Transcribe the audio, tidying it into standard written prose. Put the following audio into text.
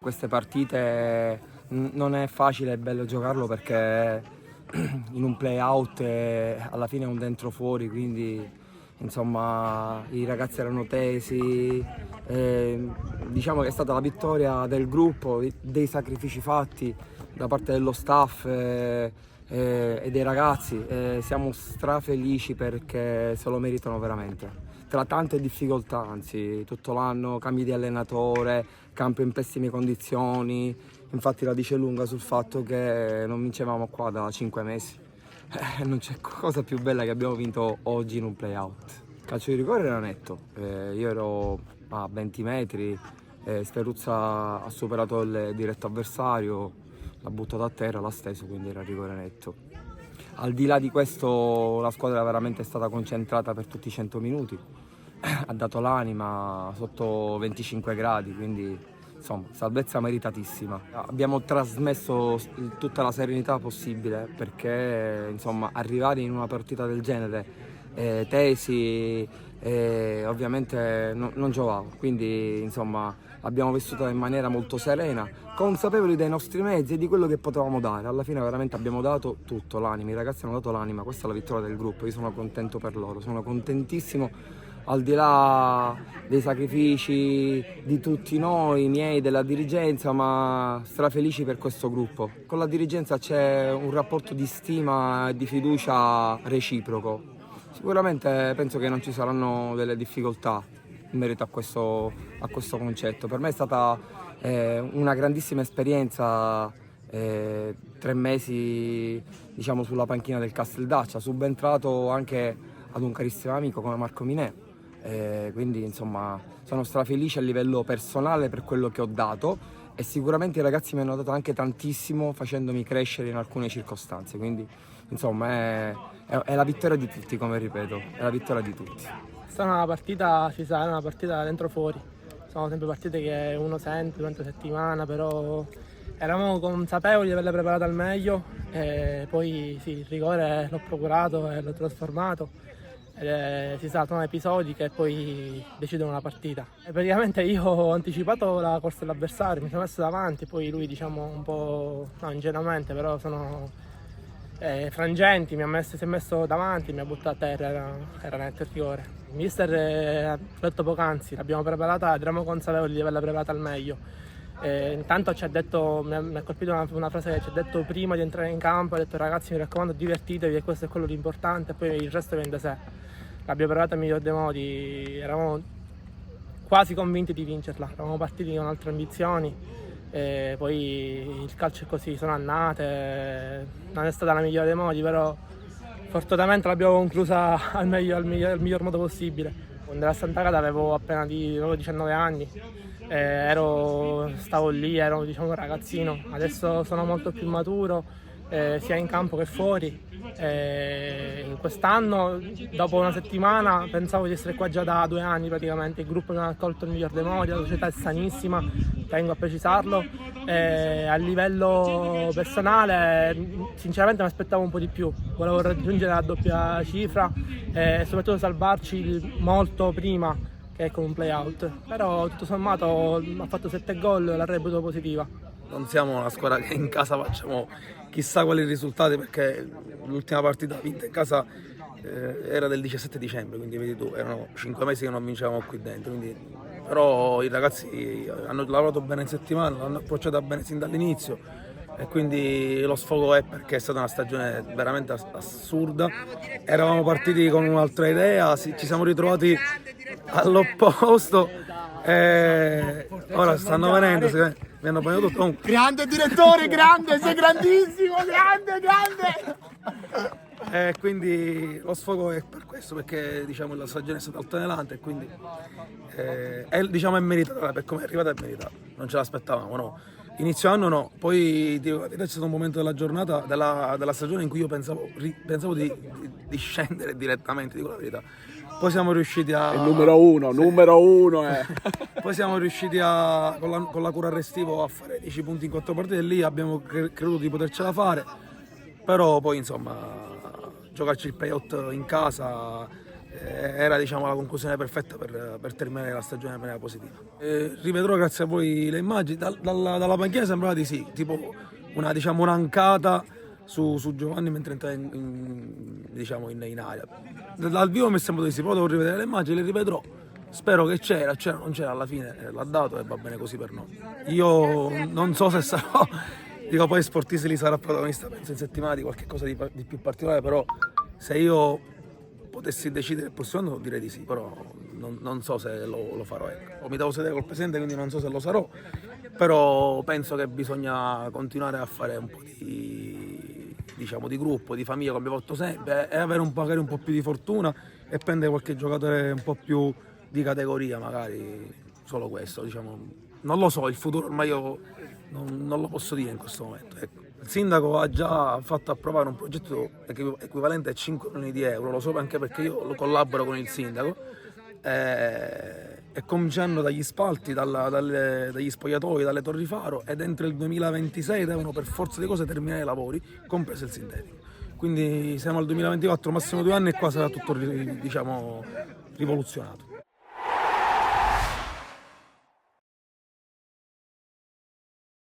Queste partite non è facile e bello giocarlo perché in un play-out alla fine è un dentro-fuori, quindi insomma i ragazzi erano tesi, diciamo che è stata la vittoria del gruppo, dei sacrifici fatti da parte dello staff e dei ragazzi. Siamo strafelici perché se lo meritano veramente. Tra tante difficoltà, anzi tutto l'anno cambi di allenatore, campo in pessime condizioni, infatti la dice lunga sul fatto che non vincevamo qua da 5 mesi. Non c'è cosa più bella che abbiamo vinto oggi in un play-out. Il calcio di rigore era netto, io ero a 20 metri, Speruzza ha superato il diretto avversario, l'ha buttato a terra, l'ha steso, quindi era rigore netto. Al di là di questo la squadra veramente è stata concentrata per tutti i 100 minuti, ha dato l'anima sotto 25 gradi, quindi insomma salvezza meritatissima. Abbiamo trasmesso tutta la serenità possibile perché insomma arrivare in una partita del genere tesi ovviamente non giovava, quindi insomma l'abbiamo vissuta in maniera molto serena, consapevoli dei nostri mezzi e di quello che potevamo dare. Alla fine veramente abbiamo dato tutto, l'anima, i ragazzi hanno dato l'anima, questa è la vittoria del gruppo, io sono contento per loro, sono contentissimo al di là dei sacrifici di tutti noi, miei, della dirigenza, ma strafelici per questo gruppo. Con la dirigenza c'è un rapporto di stima e di fiducia reciproco. Sicuramente penso che non ci saranno delle difficoltà in merito a questo concetto. Per me è stata una grandissima esperienza, 3 mesi diciamo, sulla panchina del Casteldaccia, subentrato anche ad un carissimo amico come Marco Minè, quindi insomma sono strafelice a livello personale per quello che ho dato e sicuramente i ragazzi mi hanno dato anche tantissimo facendomi crescere in alcune circostanze, quindi insomma è la vittoria di tutti, come ripeto, è la vittoria di tutti. Questa è una partita, ci sarà una partita dentro fuori, sono sempre partite che uno sente durante la settimana, però eravamo consapevoli di averle preparate al meglio e poi sì, il rigore l'ho procurato e l'ho trasformato. Si saltano episodi che poi decidono la partita. E praticamente io ho anticipato la corsa dell'avversario, mi sono messo davanti, poi lui diciamo un po' ingenuamente, però sono frangenti, si è messo davanti, mi ha buttato a terra, era netto il rigore. Il mister ha detto poc'anzi, l'abbiamo preparata ed eravamo consapevoli di averla preparata al meglio. Intanto ci ha detto, mi ha colpito una frase che ci ha detto prima di entrare in campo, ha detto ragazzi mi raccomando divertitevi e questo è quello l'importante, poi il resto viene da sé. L'abbiamo preparata al miglior dei modi, eravamo quasi convinti di vincerla, eravamo partiti con altre ambizioni, poi il calcio è così, sono annate, non è stata la migliore dei modi, però fortunatamente l'abbiamo conclusa al miglior modo possibile. Nella Sant'Agata avevo appena 19 anni, stavo lì, ero diciamo, un ragazzino, adesso sono molto più maturo sia in campo che fuori. Quest'anno, dopo una settimana, pensavo di essere qua già da 2 anni praticamente, il gruppo mi ha accolto il miglior dei modi, la società è sanissima, tengo a precisarlo. A livello personale sinceramente mi aspettavo un po' di più, volevo raggiungere la doppia cifra e soprattutto salvarci molto prima che con un play-out, però tutto sommato ha fatto 7 gol, la reputo positiva. Non siamo una squadra che in casa facciamo chissà quali risultati perché l'ultima partita vinta in casa era del 17 dicembre, quindi vedi tu, erano 5 mesi che non vincevamo qui dentro, però i ragazzi hanno lavorato bene in settimana, l'hanno approcciata bene sin dall'inizio e quindi lo sfogo è perché è stata una stagione veramente assurda. Eravamo partiti con un'altra idea, ci siamo ritrovati all'opposto e ora stanno venendo, mi hanno bagnato tutto. Grande direttore, grande, sei grandissimo, grande! E quindi lo sfogo è per questo, perché diciamo la stagione è stata altalenante e quindi diciamo è meritata, per come è arrivata è meritata, non ce l'aspettavamo, no. Inizio anno no, poi c'è stato un momento della giornata, della stagione in cui io pensavo di scendere direttamente, dico la verità. Poi siamo riusciti a... Il numero uno Poi siamo riusciti con la cura restivo a fare 10 punti in 4 partite e lì abbiamo creduto di potercela fare, però poi insomma giocarci il payout in casa era diciamo, la conclusione perfetta per terminare la stagione in maniera positiva. Rivedrò grazie a voi le immagini, dalla panchina sembrava di sì, tipo diciamo, un'ancata su Giovanni mentre entrava in area. Dal vivo mi sembra di sì, poi devo rivedere le immagini, le rivedrò. Spero che c'era, non c'era, alla fine l'ha dato e va bene così per noi. Io non so se sarò, dico poi Sportisti li sarà protagonista, penso in settimana di qualche cosa di più particolare, però se io potessi decidere il prossimo anno direi di sì, però non so se lo farò. Ecco. Mi devo sedere col presidente, quindi non so se lo sarò, però penso che bisogna continuare a fare un po' di gruppo, di famiglia come abbiamo fatto sempre e avere magari un po' più di fortuna e prendere qualche giocatore un po' più di categoria, magari solo questo, diciamo. Non lo so, il futuro ormai io non lo posso dire in questo momento. Ecco. Il sindaco ha già fatto approvare un progetto equivalente a 5 milioni di euro, lo so anche perché io lo collaboro con il sindaco, e cominciando dagli spalti, dagli spogliatoi, dalle torri faro, ed entro il 2026 devono per forza di cose terminare i lavori, compreso il sintetico. Quindi siamo al 2024, massimo 2 anni e qua sarà tutto diciamo, rivoluzionato.